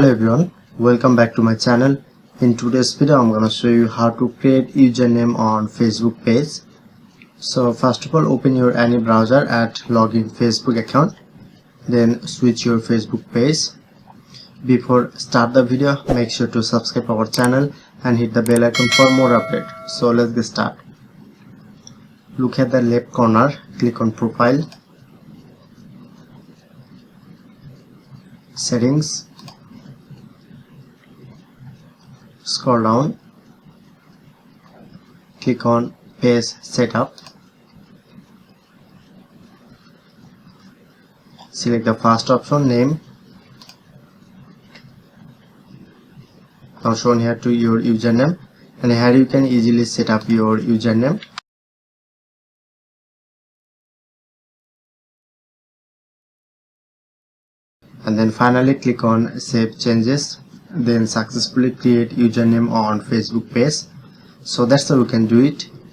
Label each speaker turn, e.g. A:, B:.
A: Hello everyone, welcome back to my channel. In today's video I'm gonna show you how to create username on Facebook page. So first of all, open your any browser at login Facebook account, then switch your Facebook page. Before start the video, make sure to subscribe our channel and hit the bell icon for more update. So let's get started. Look at the left corner, click on profile, settings, scroll down, click on page setup, select the first option, name. Now shown here to your username, and here you can easily set up your username. And then finally click on save changes, then successfully create username on Facebook page. So that's how you can do it.